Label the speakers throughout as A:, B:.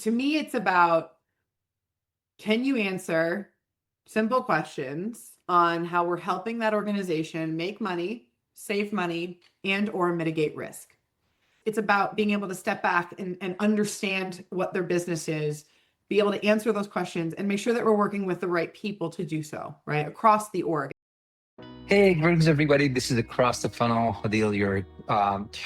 A: to me, it's about, can you answer simple questions on how we're helping that organization make money, save money, and or mitigate risk? It's about being able to step back and understand what their business is, be able to answer those questions, and make sure that we're working with the right people to do so, right? Across the org.
B: Hey, greetings everybody. This is Across the Funnel. Adil, your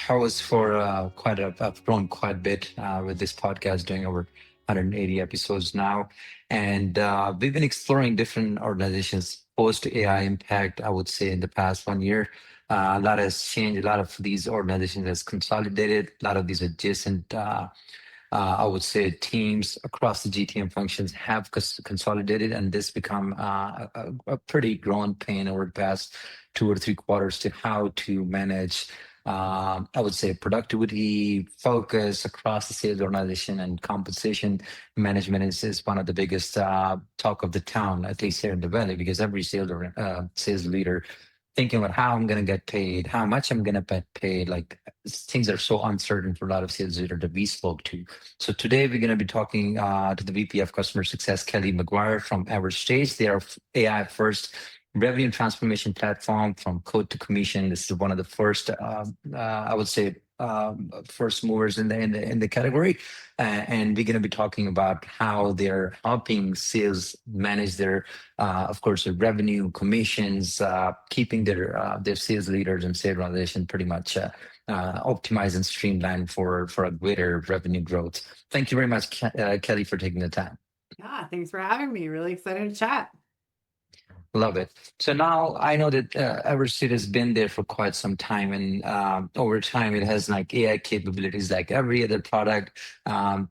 B: host for I've grown quite a bit with this podcast, doing over 180 episodes now. And we've been exploring different organizations post AI impact, I would say, in the past 1 year. A lot has changed. A lot of these organizations has consolidated. A lot of these adjacent I would say teams across the GTM functions have consolidated, and this become a pretty growing pain over the past 2 or 3 quarters to how to manage, I would say, productivity, focus across the sales organization, and compensation management is one of the biggest talk of the town, at least here in the Valley, because every sales leader thinking about how I'm going to get paid, how much I'm going to get paid. Like, things are so uncertain for a lot of sales leaders that we spoke to. So today we're going to be talking to the VP of Customer Success, Kelly McGuire from Everstage. They are AI first revenue transformation platform from code to commission. This is one of the first, I would say, first movers in the category, and we're going to be talking about how they're helping sales manage their, of course, their revenue, commissions, keeping their sales leaders and sales organization pretty much optimized and streamlined for a greater revenue growth. Thank you very much, Kelly, for taking the time.
A: Yeah, thanks for having me. Really excited to chat.
B: Love it. So now I know that Everstate has been there for quite some time, and over time it has like AI capabilities like every other product. When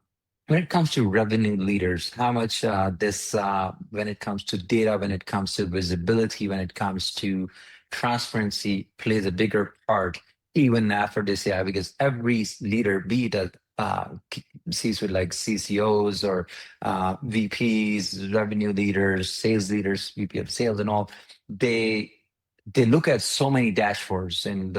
B: it comes to revenue leaders, how much when it comes to data, when it comes to visibility, when it comes to transparency, plays a bigger part even after this AI, because every leader, be it a C-suite like CCOs or VPs, revenue leaders, sales leaders, VP of sales, and all, they look at so many dashboards, and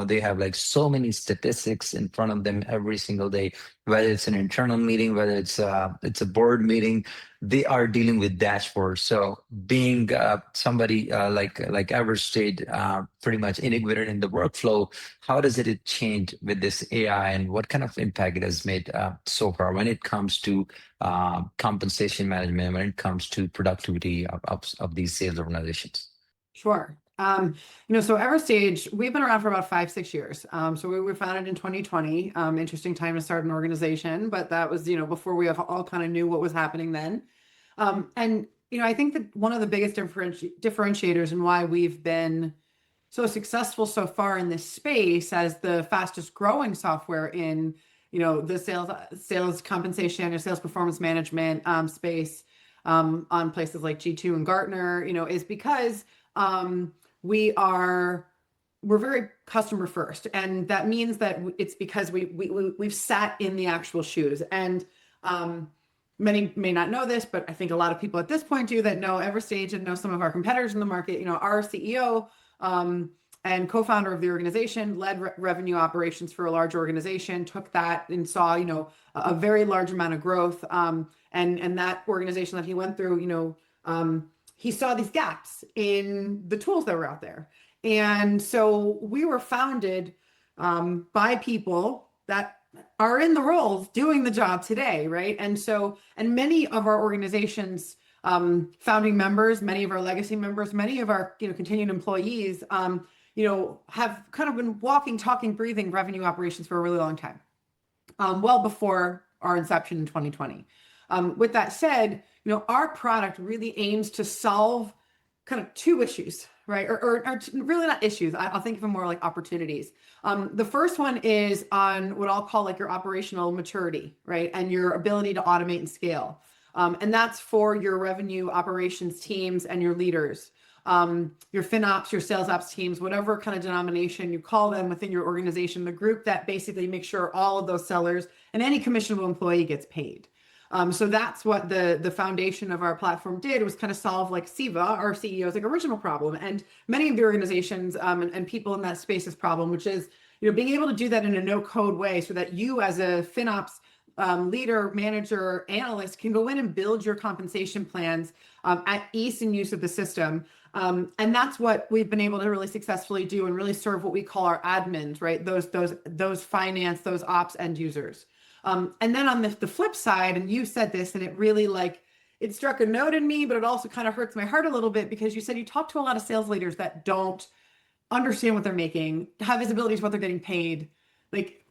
B: they have like so many statistics in front of them every single day. Whether it's an internal meeting, whether it's a board meeting, they are dealing with dashboards. So being somebody like Everstate, pretty much integrated in the workflow, how does it change with this AI, and what kind of impact it has made so far when it comes to compensation management, when it comes to productivity of these sales organizations?
A: Sure. So Everstage, we've been around for about 5, 6 years. So we were founded in 2020. Interesting time to start an organization, but that was, before we all kind of knew what was happening then. And I think that one of the biggest differentiators and why we've been so successful so far in this space as the fastest growing software in, the sales compensation or sales performance management space on places like G2 and Gartner, is because we're very customer first, and that means that it's because we've sat in the actual shoes. And many may not know this, but I think a lot of people at this point do, that know Everstage and know some of our competitors in the market. Our CEO and co-founder of the organization led revenue operations for a large organization, took that and saw a very large amount of growth. And that organization that he went through, he saw these gaps in the tools that were out there. And so we were founded by people that are in the roles doing the job today, right? And many of our organizations, founding members, many of our legacy members, many of our continued employees, have kind of been walking, talking, breathing revenue operations for a really long time, well before our inception in 2020. With that said, our product really aims to solve kind of two issues, right? Or really not issues. I'll think of them more like opportunities. The first one is on what I'll call like your operational maturity, right? And your ability to automate and scale. And that's for your revenue operations teams and your leaders, your FinOps, your sales ops teams, whatever kind of denomination you call them within your organization, the group that basically makes sure all of those sellers and any commissionable employee gets paid. So that's what the foundation of our platform did, was kind of solve like Siva, our CEO's like original problem, and many of the organizations and people in that space's problem, which is being able to do that in a no code way, so that you as a FinOps leader, manager, analyst can go in and build your compensation plans at ease and use of the system. And that's what we've been able to really successfully do and really serve what we call our admins, right? Those finance, those ops end users. And then on the flip side, and you said this, and it really like, it struck a note in me, but it also kind of hurts my heart a little bit because you said you talk to a lot of sales leaders that don't understand what they're making, have visibility to what they're getting paid. Like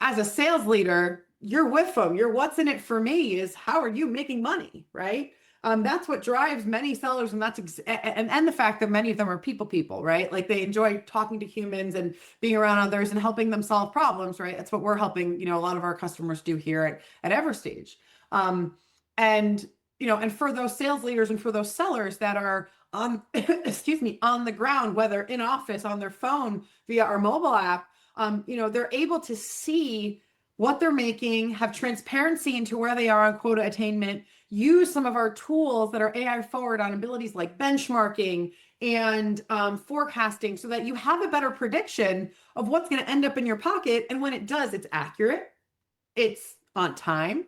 A: as a sales leader, you're with them. You're what's in it for me is how are you making money, right? That's what drives many sellers, and and the fact that many of them are people, right? Like they enjoy talking to humans and being around others and helping them solve problems, right? That's what we're helping, a lot of our customers do here at Everstage. And and for those sales leaders and for those sellers that are on, excuse me, on the ground, whether in office, on their phone, via our mobile app, they're able to see what they're making, have transparency into where they are on quota attainment, use some of our tools that are AI forward on abilities like benchmarking and forecasting so that you have a better prediction of what's going to end up in your pocket. And when it does, it's accurate, it's on time.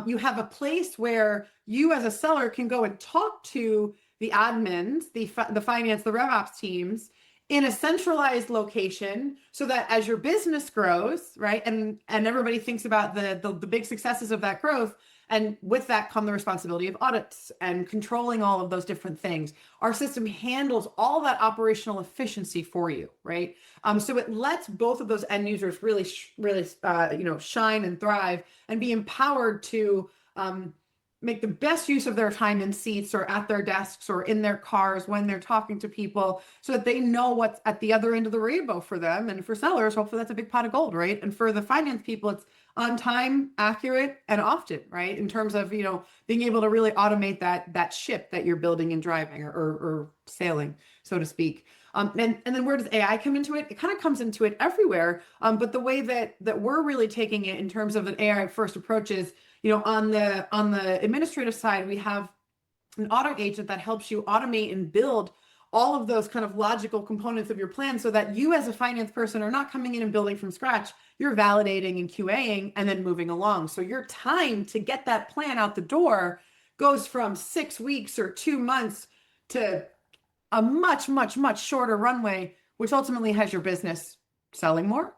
A: You have a place where you as a seller can go and talk to the admins, the finance, the RevOps teams in a centralized location so that as your business grows, right, and everybody thinks about the big successes of that growth, and with that come the responsibility of audits and controlling all of those different things. Our system handles all that operational efficiency for you, right? So it lets both of those end users really shine and thrive and be empowered to make the best use of their time in seats or at their desks or in their cars when they're talking to people so that they know what's at the other end of the rainbow for them. And for sellers, hopefully that's a big pot of gold, right? And for the finance people, it's on time, accurate, and often, right? In terms of, being able to really automate that ship that you're building and driving or sailing, so to speak. And then where does AI come into it? It kind of comes into it everywhere. But the way that we're really taking it in terms of an AI first approach is, on the administrative side, we have an auto agent that helps you automate and build all of those kind of logical components of your plan so that you as a finance person are not coming in and building from scratch. You're validating and QAing and then moving along. So your time to get that plan out the door goes from 6 weeks or 2 months to a much, much, much shorter runway, which ultimately has your business selling more,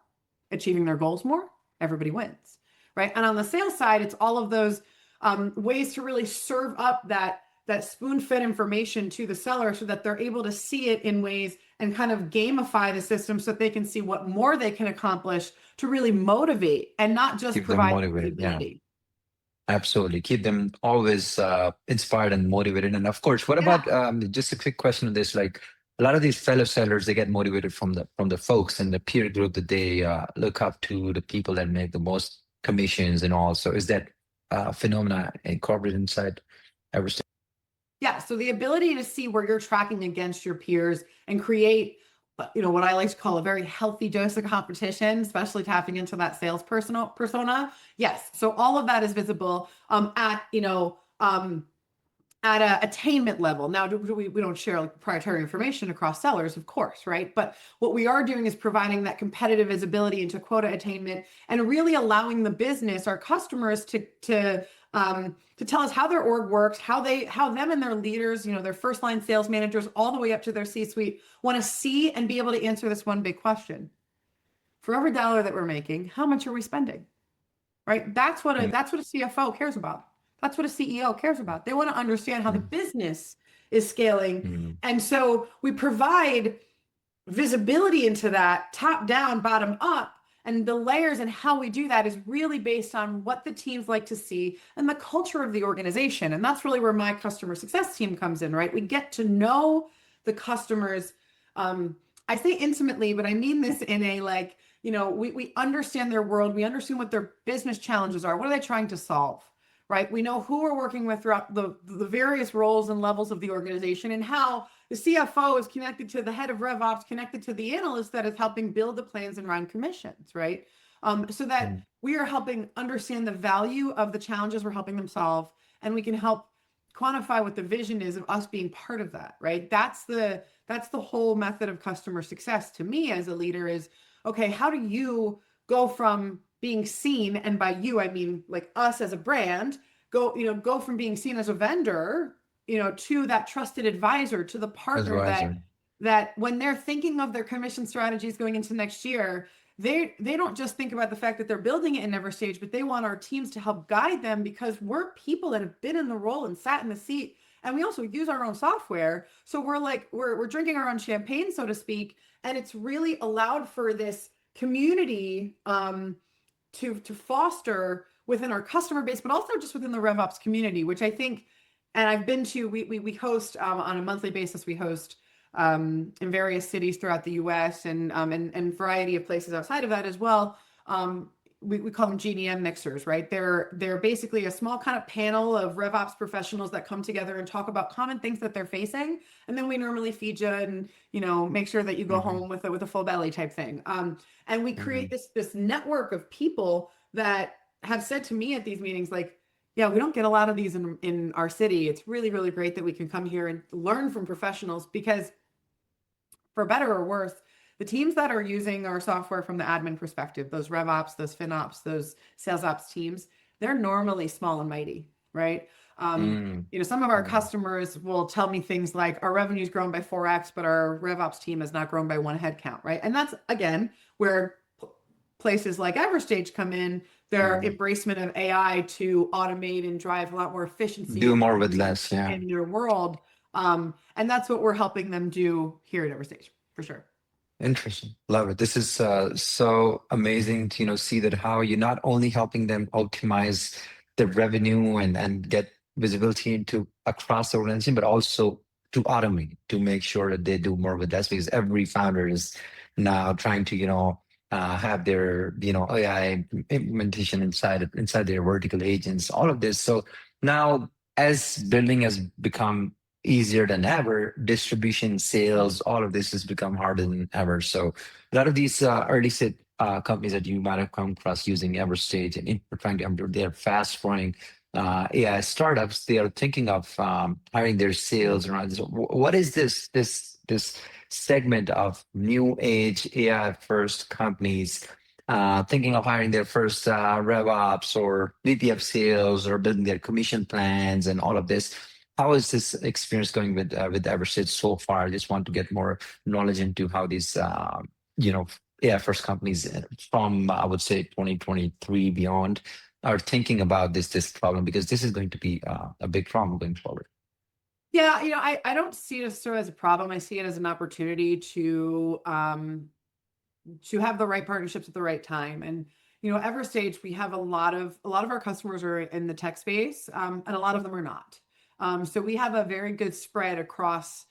A: achieving their goals more. Everybody wins, right? And on the sales side, it's all of those ways to really serve up that spoon-fed information to the seller so that they're able to see it in ways and kind of gamify the system so that they can see what more they can accomplish to really motivate and not just
B: Keep them
A: provide
B: motivated. Yeah,
A: visibility.
B: absolutely. Keep them always inspired and motivated. And of course, what
A: Yeah.
B: about just a quick question on this? Like a lot of these fellow sellers, they get motivated from the folks in the peer group that they look up to, the people that make the most commissions and all. So is that phenomena incorporated inside Everstage?
A: Yeah. So the ability to see where you're tracking against your peers and create, what I like to call a very healthy dose of competition, especially tapping into that sales persona. Yes. So all of that is visible at a attainment level. Now, we don't share like proprietary information across sellers, of course, right? But what we are doing is providing that competitive visibility into quota attainment and really allowing the business, our customers, to tell us how their org works, how them and their leaders, their first line sales managers, all the way up to their C-suite, want to see and be able to answer this one big question: for every dollar that we're making, how much are we spending? Right? That's what a CFO cares about. That's what a CEO cares about. They want to understand how the business is scaling.
B: Mm-hmm.
A: And so we provide visibility into that top down, bottom up. And the layers and how we do that is really based on what the teams like to see and the culture of the organization. And that's really where my customer success team comes in, right? We get to know the customers. I say intimately, but I mean this in a we understand their world. We understand what their business challenges are. What are they trying to solve? Right? We know who we're working with throughout the various roles and levels of the organization, and how the CFO is connected to the head of RevOps, connected to the analyst that is helping build the plans and run commissions, right? So that we are helping understand the value of the challenges we're helping them solve, and we can help quantify what the vision is of us being part of that, right? That's the whole method of customer success to me as a leader is, okay, how do you go from being seen, and by you, I mean like us as a brand, go from being seen as a vendor, to that trusted advisor, to the partner
B: Advisor.
A: that when they're thinking of their commission strategies going into next year, they don't just think about the fact that they're building it in Everstage, but they want our teams to help guide them, because we're people that have been in the role and sat in the seat, and we also use our own software. So we're drinking our own champagne, so to speak, and it's really allowed for this community to foster within our customer base, but also just within the RevOps community, which I think, and I've been to, we host on a monthly basis, we host in various cities throughout the US, and variety of places outside of that as well. We call them GDM mixers, right? They're basically a small kind of panel of RevOps professionals that come together and talk about common things that they're facing. And then we normally feed you and, make sure that you go home with a full belly type thing. And we create this network of people that have said to me at these meetings, like, yeah, we don't get a lot of these in our city. It's really, really great that we can come here and learn from professionals, because for better or worse, the teams that are using our software from the admin perspective, those RevOps, those FinOps, those sales ops teams, they're normally small and mighty, right? Some of our customers will tell me things like, our revenue's grown by 4x, but our RevOps team has not grown by 1 headcount, right? And that's, again, where places like Everstage come in, their embracement of AI to automate and drive a lot more efficiency.
B: Do more with less, yeah.
A: In your world. And that's what we're helping them do here at Everstage, for sure.
B: Interesting. Love it. This is so amazing to see that how you're not only helping them optimize the revenue and get visibility into across the organization, but also to automate, to make sure that they do more with less, because every founder is now trying to have their AI implementation inside their vertical agents, all of this. So now, as building has become easier than ever, distribution, sales, all of this has become harder than ever. So a lot of these early set companies that you might have come across using Everstage and they're fast growing AI startups. They are thinking of hiring their sales around this. What is this segment of new age AI first companies thinking of hiring their first RevOps or VP of sales, or building their commission plans and all of this? How is this experience going with Everstage so far? I just want to get more knowledge into how these AI first companies from I would say 2023 beyond are thinking about this problem, because this is going to be a big problem going forward.
A: Yeah, I don't see it as a problem. I see it as an opportunity to have the right partnerships at the right time. And Everstage, we have a lot of our customers are in the tech space, and a lot of them are not. So we have a very good spread across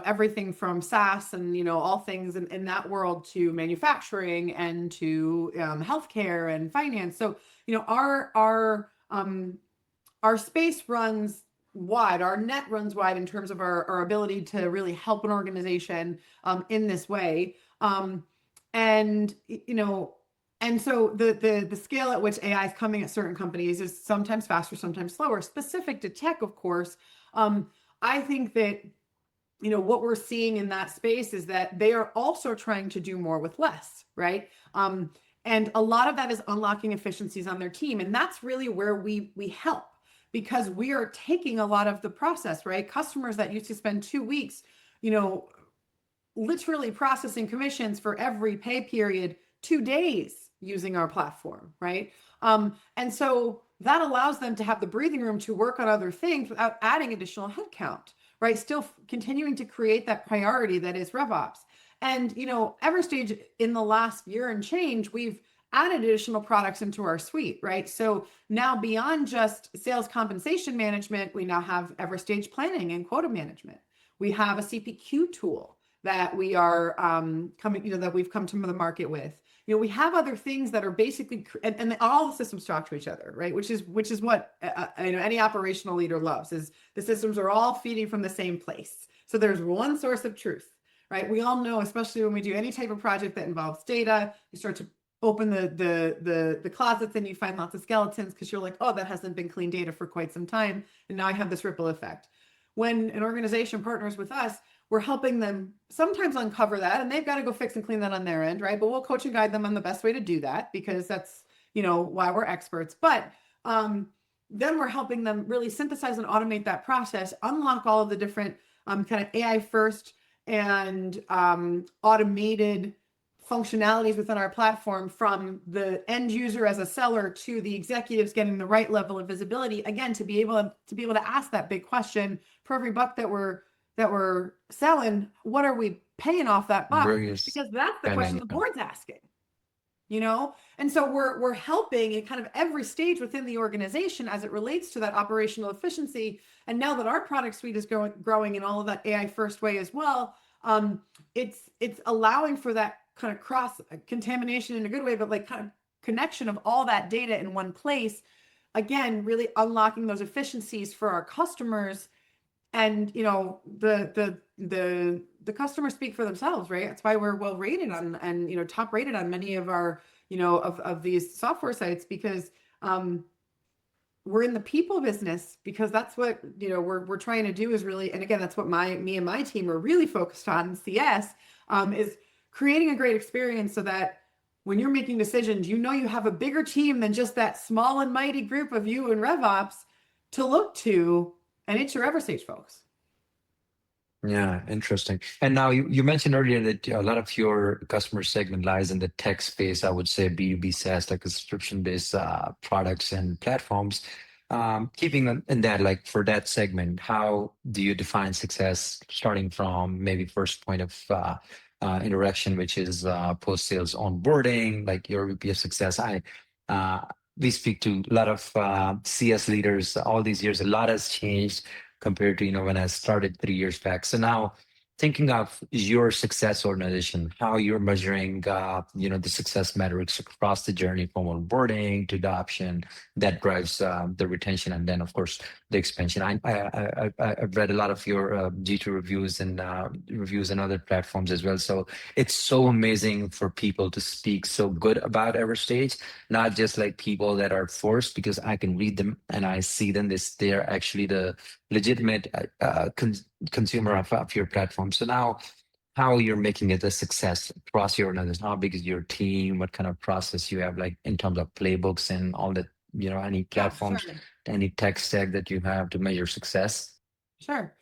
A: everything from SaaS and all things in that world, to manufacturing and to healthcare and finance. So our space runs wide, our net runs wide in terms of our ability to really help an organization in this way. And so the scale at which AI is coming at certain companies is sometimes faster, sometimes slower. Specific to tech, of course, I think that what we're seeing in that space is that they are also trying to do more with less, right? And a lot of that is unlocking efficiencies on their team, and that's really where we help, because we are taking a lot of the process, right? Customers that used to spend 2 weeks, literally processing commissions for every pay period, 2 days using our platform, right? And so that allows them to have the breathing room to work on other things without adding additional headcount, right? Still continuing to create that priority that is RevOps. And, Everstage, in the last year and change, we've added additional products into our suite, right? So now, beyond just sales compensation management, we now have Everstage planning and quota management. We have a CPQ tool that we are that we've come to the market with. We have other things that are basically, and all the systems talk to each other, right? Which is what any operational leader loves, is the systems are all feeding from the same place. So there's one source of truth, right? We all know, especially when we do any type of project that involves data, you start to open the closets and you find lots of skeletons, because you're like, oh, that hasn't been clean data for quite some time, and now I have this ripple effect. When an organization partners with us, we're helping them sometimes uncover that, and they've got to go fix and clean that on their end, right? But we'll coach and guide them on the best way to do that, because that's why we're experts. But then we're helping them really synthesize and automate that process, unlock all of the different kind of AI first and automated functionalities within our platform, from the end user as a seller to the executives getting the right level of visibility, again, to be able to ask that big question: for every buck that we're selling, what are we paying off that buck?
B: Various
A: Because that's the question the board's asking. And so we're helping at kind of every stage within the organization as it relates to that operational efficiency. And now that our product suite is growing in all of that AI first way as well, it's allowing for that kind of cross contamination in a good way, but like kind of connection of all that data in one place. Again, really unlocking those efficiencies for our customers. And the customers speak for themselves, right? That's why we're well rated on and top rated on many of our of these software sites, because we're in the people business, because that's what we're trying to do, is really, and again, that's what me and my team are really focused on in CS, is creating a great experience so that when you're making decisions, you have a bigger team than just that small and mighty group of you and RevOps to look to, and it's your Everstage folks.
B: Yeah, interesting. And now you mentioned earlier that a lot of your customer segment lies in the tech space. I would say B2B SaaS, like a subscription-based products and platforms. Keeping in that, like for that segment, how do you define success, starting from maybe first point of interaction, which is post-sales onboarding, like your VP of success? We speak to a lot of CS leaders all these years. A lot has changed compared to when I started 3 years back. So now, thinking of your success organization, how you're measuring the success metrics across the journey from onboarding to adoption, that drives the retention, and then of course the expansion. I've read a lot of your G2 reviews and other platforms as well. So it's so amazing for people to speak so good about Everstage, not just like people that are forced, because I can read them and I see them. They're actually the legitimate consumer of your platform. So now, how you're making it a success across your organization? How big is your team? What kind of process you have, like in terms of playbooks and all that? Any platforms,
A: Sure.
B: any tech stack that you have to measure success?
A: Sure.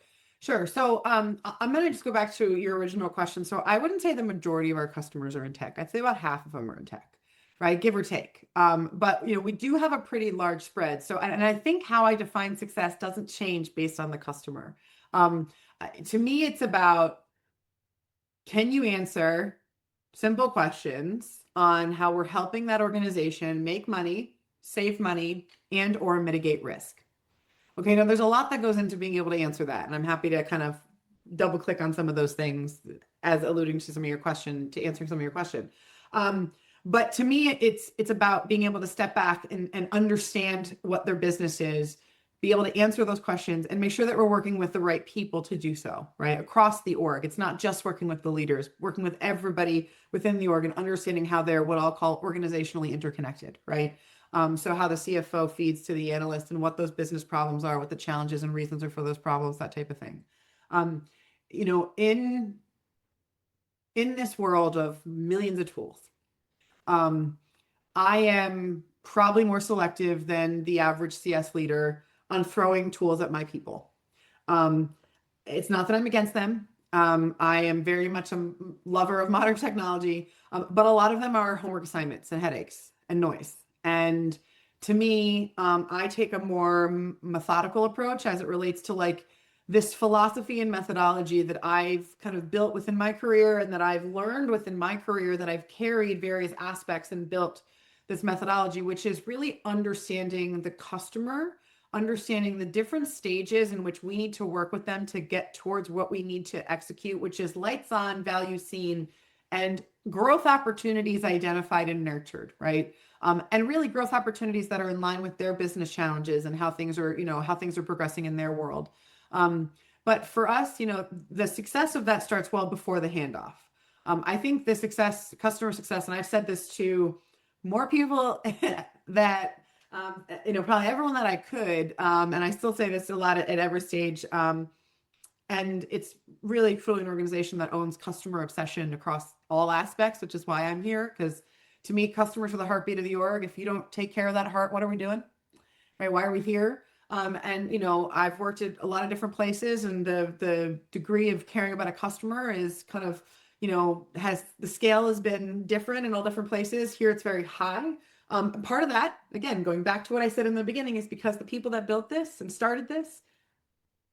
A: So I'm going to just go back to your original question. So I wouldn't say the majority of our customers are in tech. I'd say about half of them are in tech, right? Give or take. But we do have a pretty large spread. So, and I think how I define success doesn't change based on the customer. To me, it's about, can you answer simple questions on how we're helping that organization make money, save money, and or mitigate risk? Okay, now there's a lot that goes into being able to answer that, and I'm happy to kind of double click on some of those things as alluding to some of your question, to answering some of your question. But to me, it's about being able to step back and understand what their business is, be able to answer those questions, and make sure that we're working with the right people to do so, right? Across the org. It's not just working with the leaders, working with everybody within the org and understanding how they're what I'll call organizationally interconnected, right? So how the CFO feeds to the analyst and what those business problems are, what the challenges and reasons are for those problems, that type of thing. In this world of millions of tools, I am probably more selective than the average CS leader on throwing tools at my people. It's not that I'm against them. I am very much a lover of modern technology, but a lot of them are homework assignments and headaches and noise. And to me, I take a more methodical approach as it relates to like this philosophy and methodology that I've kind of built within my career and that I've learned within my career, that I've carried various aspects and built this methodology, which is really understanding the customer, understanding the different stages in which we need to work with them to get towards what we need to execute, which is lights on, value seen, and growth opportunities identified and nurtured, right? And really growth opportunities that are in line with their business challenges and how things are, how things are progressing in their world. But for us, the success of that starts well before the handoff. I think the customer success, and I've said this to more people that, probably everyone that I could, and I still say this a lot at Everstage, and it's really truly an organization that owns customer obsession across all aspects, which is why I'm here, because To me, customers are the heartbeat of the org. If you don't take care of that heart, what are we doing? Right? Why are we here? And I've worked at a lot of different places, and the degree of caring about a customer is kind of, has the scale has been different in all different places. Here, it's very high. Part of that, again, going back to what I said in the beginning, is because the people that built this and started this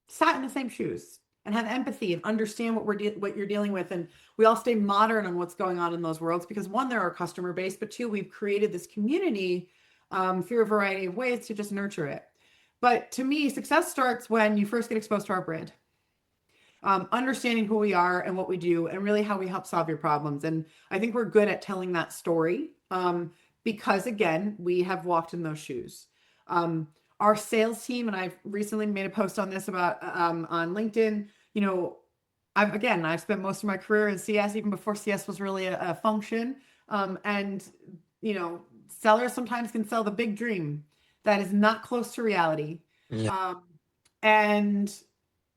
A: sat in the same shoes and have empathy and understand what you're dealing with. And we all stay modern on what's going on in those worlds because, one, they're our customer base, but two, we've created this community through a variety of ways to just nurture it. But to me, success starts when you first get exposed to our brand. Understanding who we are and what we do and really how we help solve your problems. And I think we're good at telling that story because, again, we have walked in those shoes. Our sales team, and I've recently made a post on this about on LinkedIn, I've spent most of my career in CS, even before CS was really a function. And sellers sometimes can sell the big dream that is not close to reality.
B: Yeah.
A: And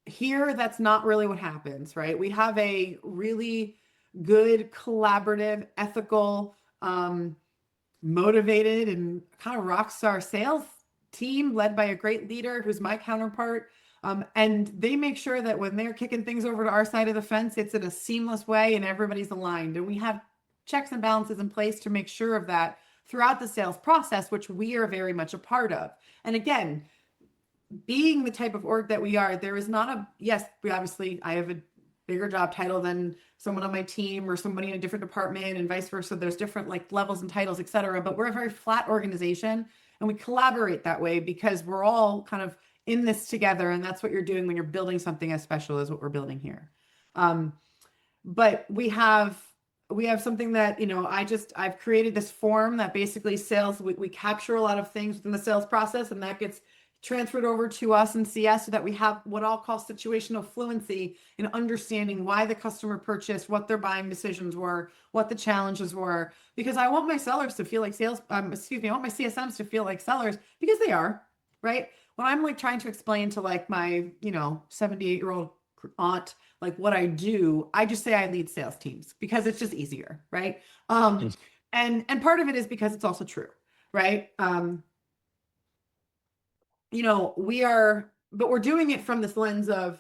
A: here, that's not really what happens, right? We have a really good, collaborative, ethical, motivated, and kind of rock star sales team led by a great leader who's my counterpart. And they make sure that when they're kicking things over to our side of the fence, it's in a seamless way and everybody's aligned. And we have checks and balances in place to make sure of that throughout the sales process, which we are very much a part of. And again, being the type of org that we are, there is not I have a bigger job title than someone on my team or somebody in a different department and vice versa. There's different levels and titles, et cetera, but we're a very flat organization and we collaborate that way because we're all kind of in this together. And that's what you're doing when you're building something as special as what we're building here. But we have something that, I've created this form that basically we capture a lot of things within the sales process, and that gets transferred over to us in CS so that we have what I'll call situational fluency in understanding why the customer purchased, what their buying decisions were, what the challenges were, because I want my sellers to feel like I want my CSMs to feel like sellers because they are, right? When I'm trying to explain to my, 78-year-old aunt, what I do, I just say I lead sales teams because it's just easier, right? And part of it is because it's also true, right? We're doing it from this lens of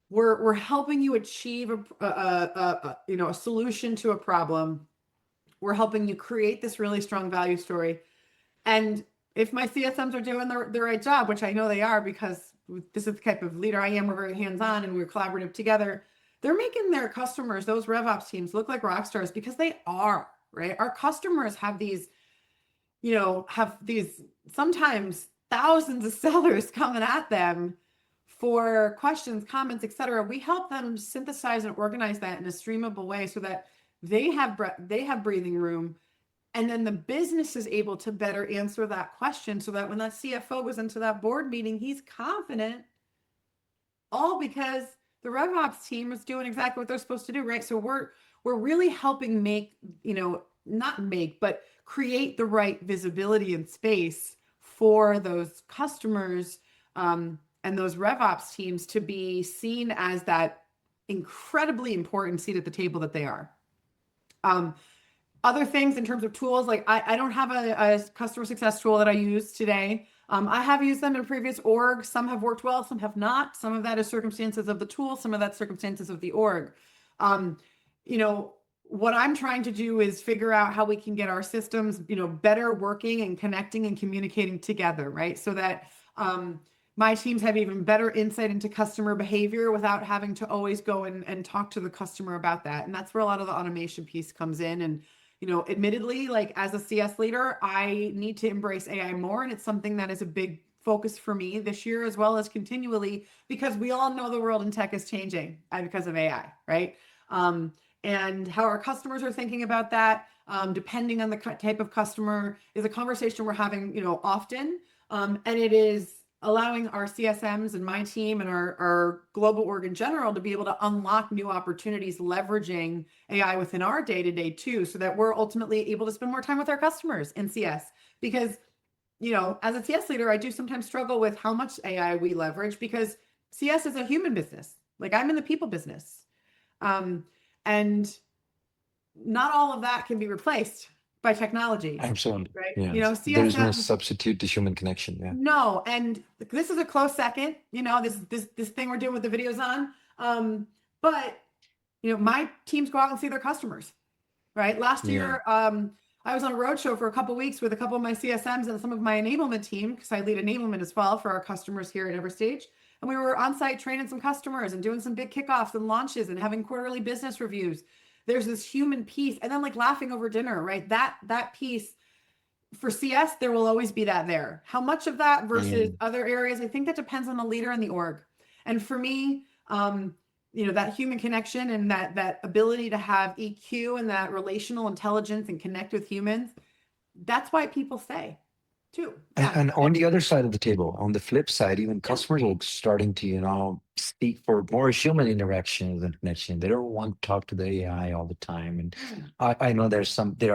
A: we're helping you achieve a solution to a problem. We're helping you create this really strong value story. And if my CSMs are doing the right job, which I know they are because this is the type of leader I am, we're very hands-on and we're collaborative together, they're making their customers, those RevOps teams, look like rock stars because they are, right? Our customers have these sometimes thousands of sellers coming at them for questions, comments, etc. We help them synthesize and organize that in a streamable way so that they have breathing room, and then the business is able to better answer that question so that when that CFO goes into that board meeting, he's confident, all because the RevOps team is doing exactly what they're supposed to do, right? So we're really helping but create the right visibility and space for those customers and those RevOps teams to be seen as that incredibly important seat at the table that they are. Other things in terms of tools, I don't have a customer success tool that I use today. I have used them in previous orgs. Some have worked well, some have not. Some of that is circumstances of the tool, some of that circumstances of the org. What I'm trying to do is figure out how we can get our systems, better working and connecting and communicating together, right? So that my teams have even better insight into customer behavior without having to always go and talk to the customer about that. And that's where a lot of the automation piece comes in. And, admittedly, as a CS leader, I need to embrace AI more. And it's something that is a big focus for me this year, as well as continually, because we all know the world in tech is changing because of AI, right? And how our customers are thinking about that, depending on the type of customer, is a conversation we're having, often. And it is allowing our CSMs and my team and our global org in general to be able to unlock new opportunities, leveraging AI within our day-to-day too, so that we're ultimately able to spend more time with our customers in CS. Because, as a CS leader, I do sometimes struggle with how much AI we leverage because CS is a human business. I'm in the people business. And not all of that can be replaced by technology,
B: Absolutely.
A: right? You know,
B: Yes. There is no
A: CSM,
B: substitute to human connection. Yeah.
A: no, and this is a close second, you know, this thing we're doing with the videos on. But you know, my teams go out and see their customers, right? Last
B: Yeah.
A: year, I was on a roadshow for a couple of weeks with a couple of my CSMs and some of my enablement team, because I lead enablement as well for our customers here at Everstage. And we were on site training some customers and doing some big kickoffs and launches and having quarterly business reviews. There's this human piece, and then like laughing over dinner, right? That piece for CS, there will always be that there. How much of that versus
B: Mm.
A: other areas, I think that depends on the leader and the org. And for me, you know, that human connection and that ability to have EQ and that relational intelligence and connect with humans, that's why people stay too. Yeah.
B: And on the other side of the table, on the flip side, even
A: Yeah.
B: customers are starting to, speak for more human interactions and connection. They don't want to talk to the AI all the time. And
A: Yeah.
B: I know there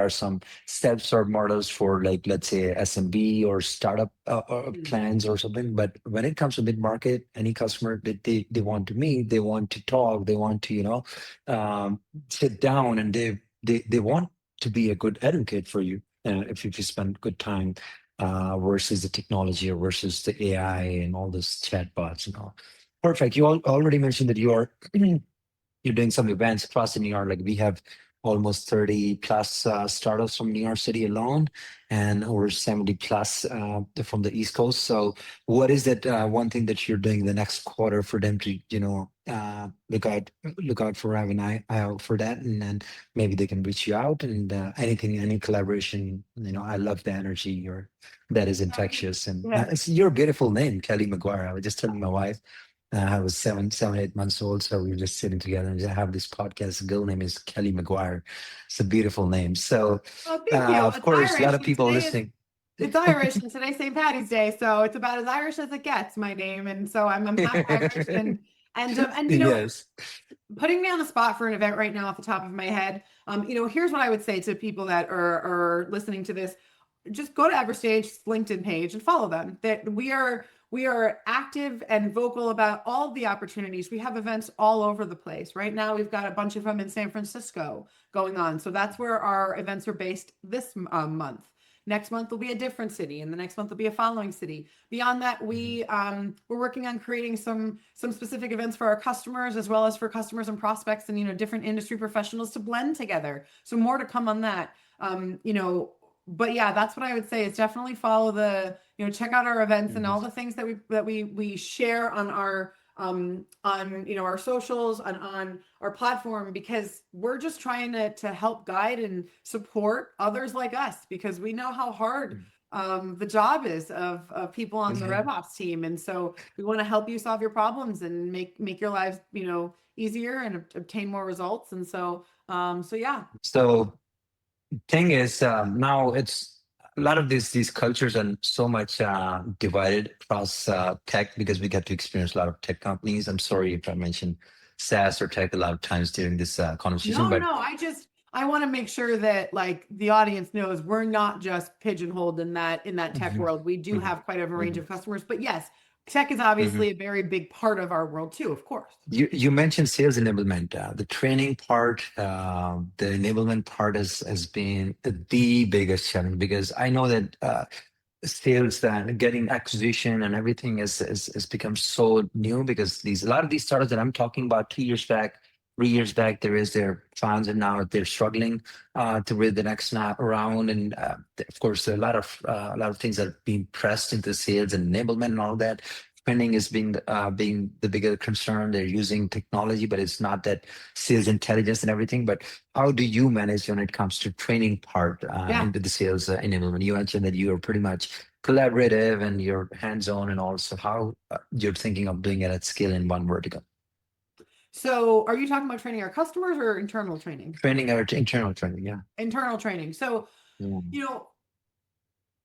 B: are some steps or models for like, let's say SMB or startup
A: Mm.
B: plans or something. But when it comes to mid market, any customer that they want to meet, they want to talk, they want to, sit down, and they want to be a good advocate for you. If you spend good time versus the technology or versus the AI and all those chatbots and all. Perfect. You already mentioned that you're doing some events across in New York. Like we have almost 30 plus startups from New York City alone, and over 70 plus from the East Coast. So, what is that one thing that you're doing the next quarter for them to, look out for having eye out for that, and then maybe they can reach you out and anything, any collaboration. I love the energy. That is infectious, and
A: Yeah.
B: it's your beautiful name, Kelly McGuire. I was just telling my wife. I was 8 months old, so we were just sitting together and I have this podcast. The girl name is Kelly McGuire. It's a beautiful name. So,
A: Oh, thank you.
B: of
A: It's
B: course, a lot
A: Irish,
B: of
A: and
B: people
A: today is
B: listening.
A: it's Irish, and today's St. Patty's Day, so it's about as Irish as it gets. My name, and so I'm half Irish, and you know,
B: Yes.
A: putting me on the spot for an event right now off the top of my head. You know, here's what I would say to people that are listening to this: just go to Everstage's LinkedIn page and follow them. That we are active and vocal about all the opportunities. We have events all over the place. Right now, we've got a bunch of them in San Francisco going on. So that's where our events are based this month. Next month will be a different city, and the next month will be a following city. Beyond that,
B: Mhm.
A: we're working on creating some specific events for our customers as well as for customers and prospects and different industry professionals to blend together. So more to come on that. You know, but yeah, that's what I would say is definitely follow check out our events and
B: Mhm.
A: all the things that we share on our our socials and on our platform, because we're just trying to help guide and support others like us, because we know how hard the job is of people on the
B: Mhm.
A: RevOps team. And so we want to help you solve your problems and make your lives, easier and obtain more results. And so yeah.
B: So, thing is, now it's a lot of these cultures are so much divided across tech because we get to experience a lot of tech companies. I'm sorry if I mentioned SaaS or tech a lot of times during this conversation,
A: No, no,
B: but
A: no. I want to make sure that like the audience knows we're not just pigeonholed in that tech
B: Mhm.
A: world. We do
B: Mhm.
A: have quite a range
B: Mhm.
A: of customers, but yes, tech is
B: Mhm.
A: obviously a very big part of our world too, of course.
B: You mentioned sales enablement. The training part, the enablement part has been the biggest challenge because I know that sales and getting acquisition and everything has become so new because a lot of these startups that I'm talking about 2 years back, 3 years back, there is their plans and now they're struggling to read the next snap around. And of course, a lot of things are being pressed into sales and enablement and all that. Spending is being the bigger concern. They're using technology, but it's not that sales intelligence and everything. But how do you manage when it comes to training part
A: Yeah.
B: into the sales enablement? You mentioned that you are pretty much collaborative and you're hands-on and also how you're thinking of doing it at scale in one vertical.
A: So are you talking about training our customers or internal training?
B: Training or internal training, yeah.
A: Internal training. So,
B: Mm.
A: you know,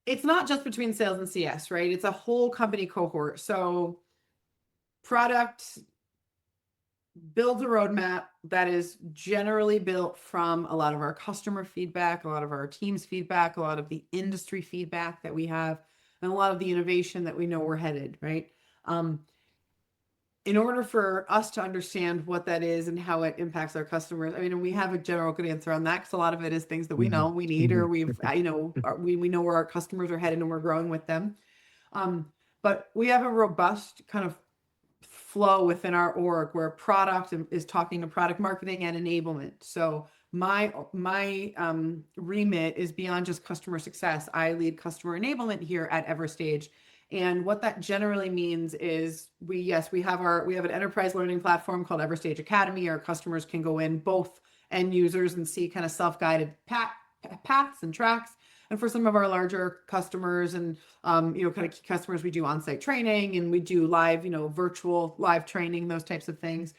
A: it's not just between sales and CS, right? It's a whole company cohort. So product builds a roadmap that is generally built from a lot of our customer feedback, a lot of our team's feedback, a lot of the industry feedback that we have, and a lot of the innovation that we know we're headed, right? Um, in order for us to understand what that is and how it impacts our customers, I mean, we have a general good answer on that because a lot of it is things that we know
B: Mhm.
A: we need, or
B: Mhm.
A: we've, we know where our customers are headed and we're growing with them. But we have a robust kind of flow within our org where product is talking to product marketing and enablement. So my remit is beyond just customer success. I lead customer enablement here at Everstage. And what that generally means is we have an enterprise learning platform called Everstage Academy. Our customers can go in, both end users, and see kind of self-guided paths and tracks. And for some of our larger customers and kind of key customers, we do on-site training and we do live, virtual live training, those types of things.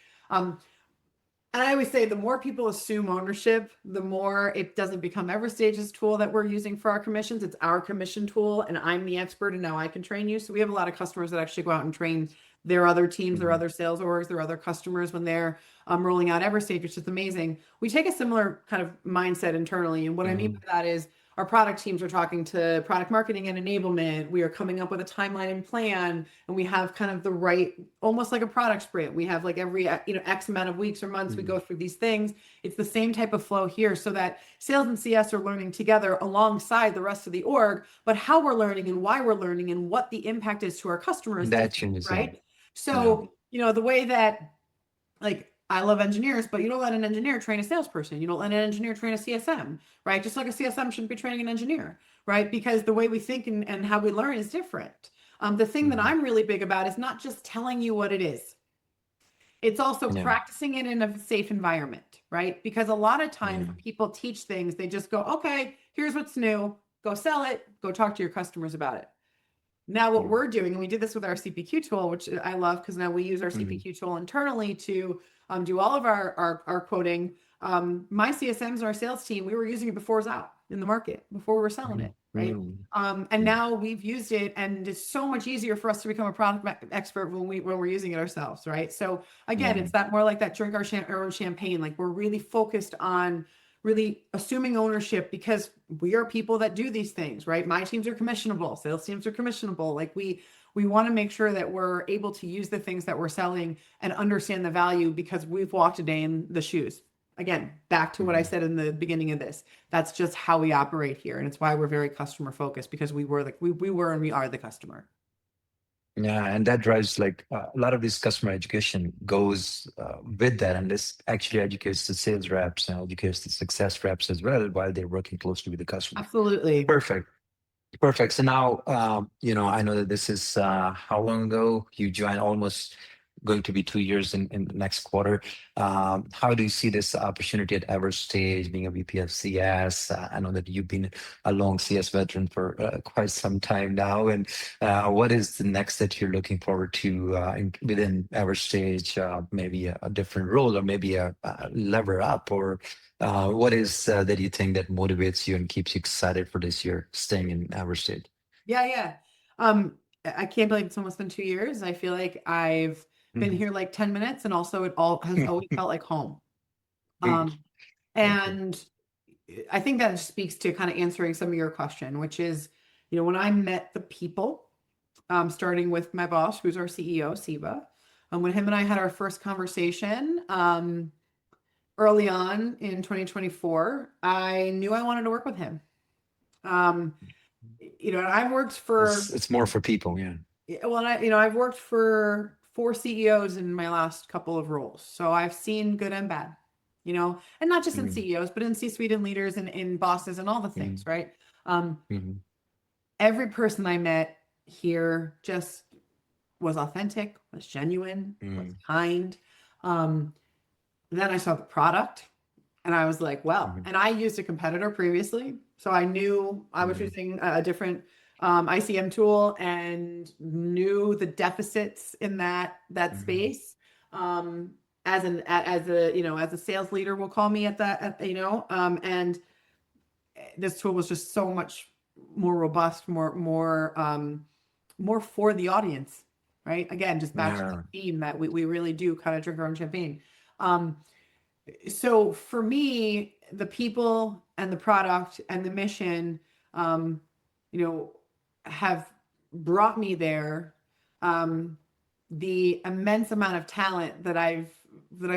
A: And I always say the more people assume ownership, the more it doesn't become Everstage's tool that we're using for our commissions. It's our commission tool, and I'm the expert, and now I can train you. So we have a lot of customers that actually go out and train their other teams, their
B: Mhm.
A: other sales orgs, their other customers when they're rolling out Everstage, which is amazing. We take a similar kind of mindset internally. And what I mean
B: Mhm.
A: by that is our product teams are talking to product marketing and enablement. We are coming up with a timeline and plan, and we have kind of the right, almost like a product sprint. We have like every, X amount of weeks or months, we
B: Mhm.
A: go through these things. It's the same type of flow here, so that sales and CS are learning together alongside the rest of the org, but how we're learning and why we're learning and what the impact is to our customers is,
B: That changes, yeah.
A: right?
B: Yeah.
A: So, the way that, like, I love engineers, but you don't let an engineer train a salesperson. You don't let an engineer train a CSM, right? Just like a CSM shouldn't be training an engineer, right? Because the way we think and how we learn is different. The thing that
B: Mhm.
A: I'm really big about is not just telling you what it is. It's also
B: Yeah.
A: practicing it in a safe environment, right? Because a lot of times
B: Yeah.
A: when people teach things, they just go, okay, here's what's new, go sell it, go talk to your customers about it. Now, what
B: Yeah.
A: we're doing, and we did this with our CPQ tool, which I love because now we use our
B: Mhm.
A: CPQ tool internally to do all of our quoting. My CSMs and our sales team, we were using it before it was out in the market, before we were selling
B: Mhm.
A: it, right?
B: Mhm.
A: And
B: Yeah.
A: now we've used it, and it's so much easier for us to become a product expert when we're using it ourselves, right? So again,
B: Yeah.
A: it's that more like that drink our own champagne. Like, we're really focused on really assuming ownership because we are people that do these things, right? My teams are commissionable, sales teams are commissionable. Like, we want to make sure that we're able to use the things that we're selling and understand the value because we've walked a day in the shoes. Again, back to what I
B: Mhm.
A: said in the beginning of this. That's just how we operate here. And it's why we're very customer focused, because we were and we are the customer.
B: Yeah, and that drives like a lot of this customer education goes with that, and this actually educates the sales reps and educates the success reps as well while they're working closely with the customer.
A: Absolutely.
B: Perfect. Perfect. So now, I know that this is how long ago you joined? Almost going to be 2 years in the next quarter. How do you see this opportunity at Everstage, being a VP of CS? I know that you've been a long CS veteran for quite some time now. And what is the next that you're looking forward to within Everstage? Maybe a different role, or maybe a lever up, or what is that you think that motivates you and keeps you excited for this year staying in Everstate?
A: Yeah, yeah. I can't believe it's almost been 2 years. I feel like I've been
B: Mhm.
A: here like 10 minutes, and also it all has always felt like home.
B: Mm.
A: Um,
B: Okay.
A: and I think that speaks to kind of answering some of your question, which is, when I met the people, starting with my boss, who's our CEO, Siva, when him and I had our first conversation, early on in 2024, I knew I wanted to work with him. Um, and I worked for,
B: It's more for people, yeah.
A: well, I've worked for four CEOs in my last couple of roles. So I've seen good and bad, and not just in
B: Mm,
A: CEOs, but in C-suite and leaders and in bosses and all the things,
B: mm,
A: right? Um,
B: mm,
A: every person I met here just was authentic, was genuine, was
B: mm,
A: kind. Um, then I saw the product. And I was like, well,
B: mm,
A: and I used a competitor previously. So I knew I was
B: mm,
A: using a different ICM tool and knew the deficits in that
B: mm.
A: space. As a sales leader will call me and this tool was just so much more robust, more for the audience, right? Again, just back to the
B: Yeah.
A: theme that we really do kind of drink our own champagne. Um, so for me, the people and the product and the mission, um, you know, have brought me there. Um, the immense amount of talent that I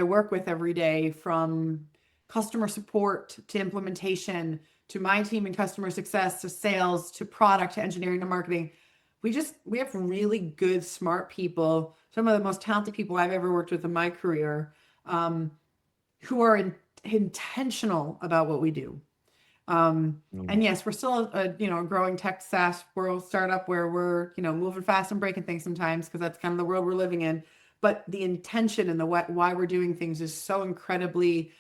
A: work with every day, from customer support to implementation to my team in customer success to sales to product to engineering to marketing. We have really good, smart people, some of the most talented people I've ever worked with in my career, who are intentional about what we do. And yes, we're still a growing tech SaaS world startup where we're, moving fast and breaking things sometimes, because that's kind of the world we're living in. But the intention and the why we're doing things is so incredibly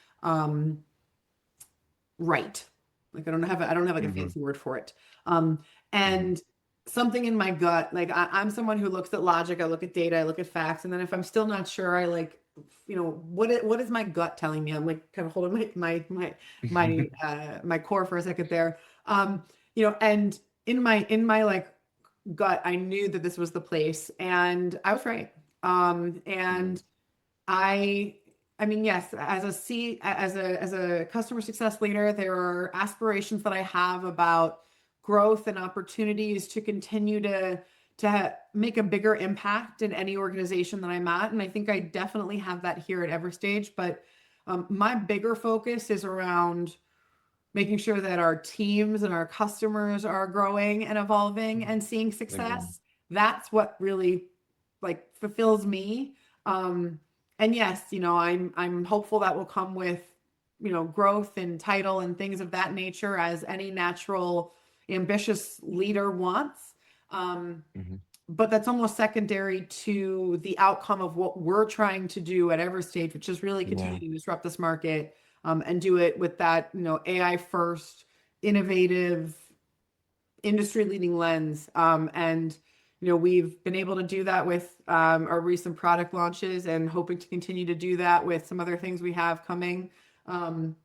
A: right. Like I don't have like a
B: Mhm.
A: fancy word for it. And something in my gut, like I'm someone who looks at logic, I look at data, I look at facts, and then if I'm still not sure, I like, what is my gut telling me? I'm like kind of holding my core for a second there. And in my like gut, I knew that this was the place, and I was right. And I I mean, yes, as a customer success leader, there are aspirations that I have about growth and opportunities to continue to make a bigger impact in any organization that I'm at. And I think I definitely have that here at Everstage. But my bigger focus is around making sure that our teams and our customers are growing and evolving and seeing
B: Again.
A: success. That's what really like fulfills me. And yes, I'm hopeful that will come with, growth and title and things of that nature, as any natural ambitious leader wants. Um,
B: Mhm.
A: but that's almost secondary to the outcome of what we're trying to do at Everstage, which is really continue
B: Yeah.
A: to disrupt this market, and do it with that, AI first, innovative, industry leading lens. And we've been able to do that with our recent product launches, and hoping to continue to do that with some other things we have coming. Um,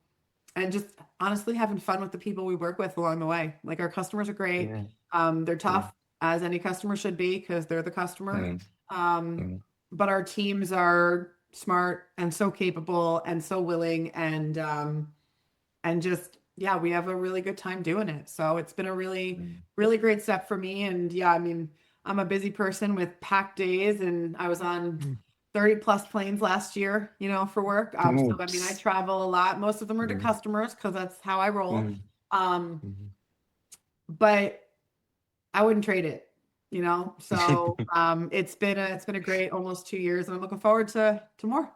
A: and just honestly having fun with the people we work with along the way. Like, our customers are great.
B: Yeah.
A: They're
B: Yeah.
A: tough, as any customer should be, because they're the customer.
B: Yeah.
A: Um,
B: Yeah.
A: but our teams are smart and so capable and so willing, and just, yeah, we have a really good time doing it. So it's been a really, really great step for me. And yeah, I mean, I'm a busy person with packed days, and I was on
B: Mm.
A: 30 plus planes last year, for work. So I mean, I
B: Oops.
A: travel a lot. Most of them are to
B: Mm.
A: customers, because that's how I roll.
B: Mm.
A: Um,
B: Mhm.
A: but I wouldn't trade it, So it's been a great almost 2 years, and I'm looking forward to more.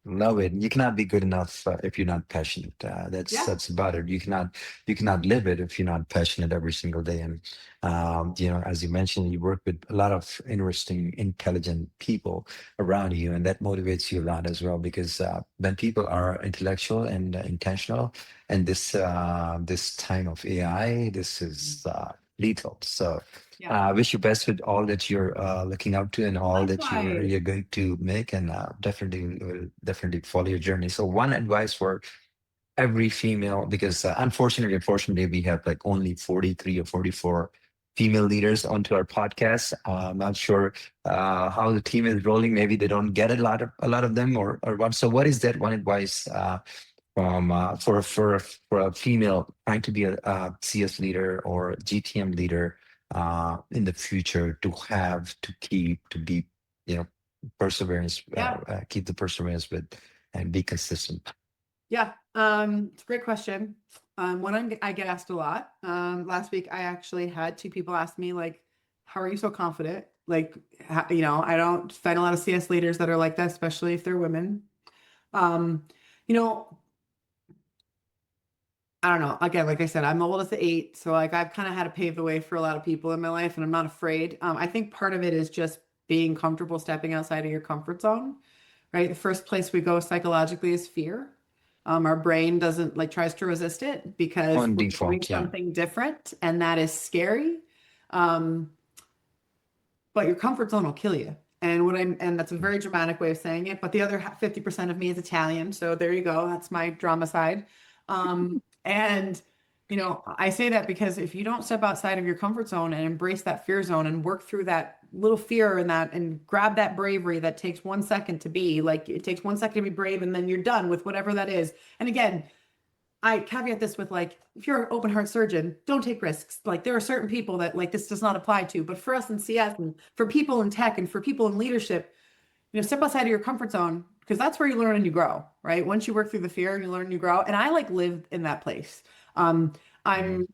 B: Love it. You cannot be good enough if you're not passionate. That's
A: Yeah.
B: that's about it. You cannot live it if you're not passionate every single day. And as you mentioned, you work with a lot of interesting, intelligent people around you, and that motivates you a lot as well. Because when people are intellectual and intentional, and this time of AI, this is lethal. So
A: Yeah.
B: wish you best with all that you're looking up to and all that you're
A: Likewise.
B: you're going to make, and definitely will definitely follow your journey. So one advice for every female, because unfortunately, we have like only 43 or 44 female leaders onto our podcast. I'm not sure how the team is rolling. Maybe they don't get a lot of them, or what. So what is that one advice from for a female trying to be a CS leader or GTM leader in the future, to have to keep to be perseverance,
A: Yeah.
B: keep the perseverance with, and be consistent.
A: Yeah, it's a great question. I get asked a lot. Last week I actually had two people ask me, like, "How are you so confident?" Like, I don't find a lot of CS leaders that are like that, especially if they're women. Um, you know, I don't know. Again, like I said, I'm the oldest of eight, so like I've kind of had to pave the way for a lot of people in my life, and I'm not afraid. I think part of it is just being comfortable stepping outside of your comfort zone, right? The first place we go psychologically is fear. Our brain doesn't like tries to resist it because
B: On
A: we're doing
B: default, yeah.
A: something different, and that is scary. Um, but your comfort zone will kill you. And that's a very dramatic way of saying it. But the other 50% of me is Italian, so there you go. That's my drama side. And I say that because if you don't step outside of your comfort zone and embrace that fear zone and work through that little fear and grab that bravery that takes 1 second to be like, it takes 1 second to be brave, and then you're done with whatever that is. And again, I caveat this with like, if you're an open heart surgeon, don't take risks. Like there are certain people that like this does not apply to, but for us in CS and for people in tech and for people in leadership, step outside of your comfort zone because that's where you learn and you grow, right? Once you work through the fear and you learn and you grow. And I like lived in that place. Um,
B: Mm,
A: I'm,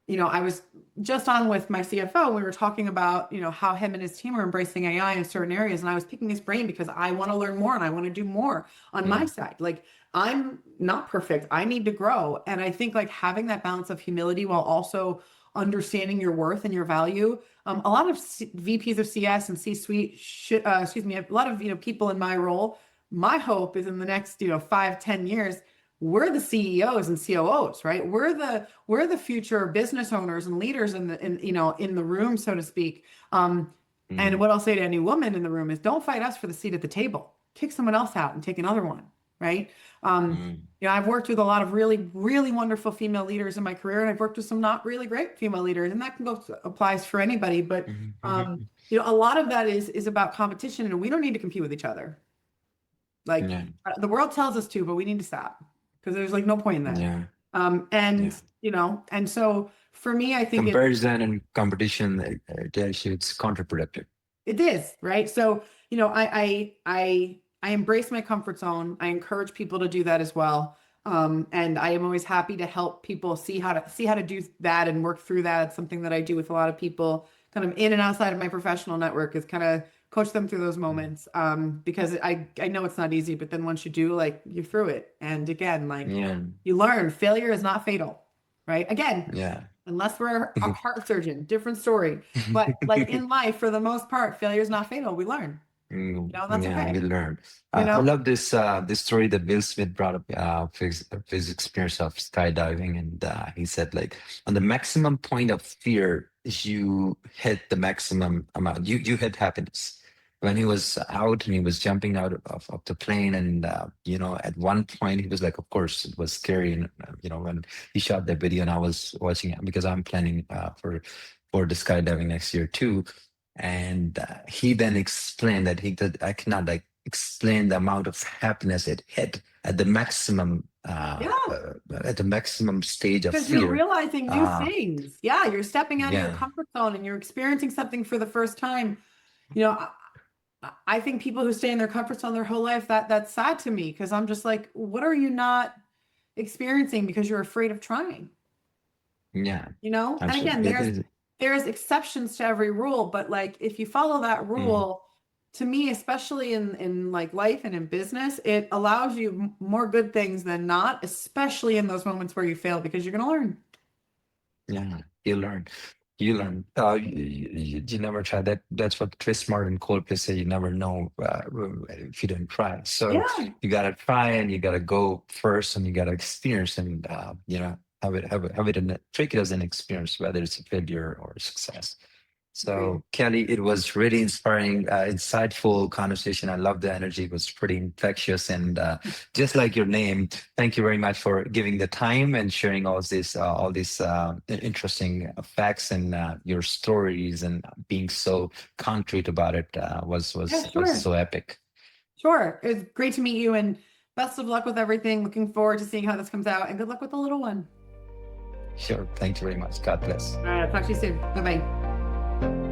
A: I was just on with my CFO. And we were talking about, how him and his team are embracing AI in certain areas. And I was picking his brain because I want to learn more and I want to do more on my
B: mm,
A: side. Like I'm not perfect. I need to grow. And I think like having that balance of humility while also understanding your worth and your value. A lot of VPs of CS and C-suite, excuse me, a lot of people in my role. My hope is in the next 5-10 years, we're the CEOs and COOs, right? We're the future business owners and leaders in the room, so to speak. And
B: mm,
A: what I'll say to any woman in the room is, don't fight us for the seat at the table. Kick someone else out and take another one, right? Um,
B: mm,
A: I've worked with a lot of really, really wonderful female leaders in my career, and I've worked with some not really great female leaders, and that can go applies for anybody. But
B: mhm,
A: um,
B: mhm.
A: a lot of that is about competition, and we don't need to compete with each other. Like
B: Yeah,
A: the world tells us to, but we need to stop because there's like no point in that.
B: yeah,
A: And
B: yeah.
A: and so for me, I think
B: Comparison and competition, actually, it's counterproductive.
A: it is, right? So, I embrace my comfort zone. I encourage people to do that as well. And I am always happy to help people see how to do that and work through that. It's something that I do with a lot of people, kind of in and outside of my professional network, is kind of coach them through those
B: Mm.
A: moments. Because I know it's not easy, but then once you do, like you're through it. And again, like
B: Yeah,
A: you learn failure is not fatal, right? Again,
B: yeah.
A: unless we're a heart surgeon, different story. But like in life, for the most part, failure is not fatal. We learn, that's
B: Yeah, we
A: okay,
B: learn.
A: you
B: I
A: know?
B: love this story that Bill Smith brought up of his experience of skydiving, and he said like on the maximum point of fear, you hit the maximum amount. You hit happiness. When he was out and he was jumping out of the plane, and at one point he was like, of course, it was scary, and when he shot that video, and I was watching it because I'm planning for the skydiving next year too. And he then explained that I cannot like explain the amount of happiness it hit
A: Yeah,
B: at the maximum stage of
A: because you're
B: fear.
A: realizing new
B: Uh,
A: things. Yeah, you're stepping out of your
B: yeah,
A: comfort zone and you're experiencing something for the first time. You know, I think people who stay in their comfort zone their whole life, that's sad to me because I'm just like, what are you not experiencing because you're afraid of trying?
B: yeah,
A: And again,
B: absolutely. It
A: there's
B: is.
A: there's exceptions to every rule, but like if you follow that
B: Mm,
A: rule, to me, especially in like life and in business, it allows you more good things than not, especially in those moments where you fail because you're going to learn.
B: yeah, you learn. You learn. You never try that. That's what Chris Martin Coldplay say. You never know if you don't try. So
A: Yeah,
B: you gotta try, and you gotta go first, and you gotta experience, and have it and take it as an experience, whether it's a failure or a success.
A: agreed.
B: So, Kelly, it was really inspiring, insightful conversation. I love the energy. It was pretty infectious. And just like your name, thank you very much for giving the time and sharing all these interesting facts and your stories and being so concrete about it was
A: Yeah,
B: was was
A: sure.
B: so epic.
A: Sure. It was great to meet you and best of luck with everything. Looking forward to seeing how this comes out and good luck with the little one.
B: Sure. Thank you very much. God bless.
A: All right, I'll talk to you soon. Bye-bye.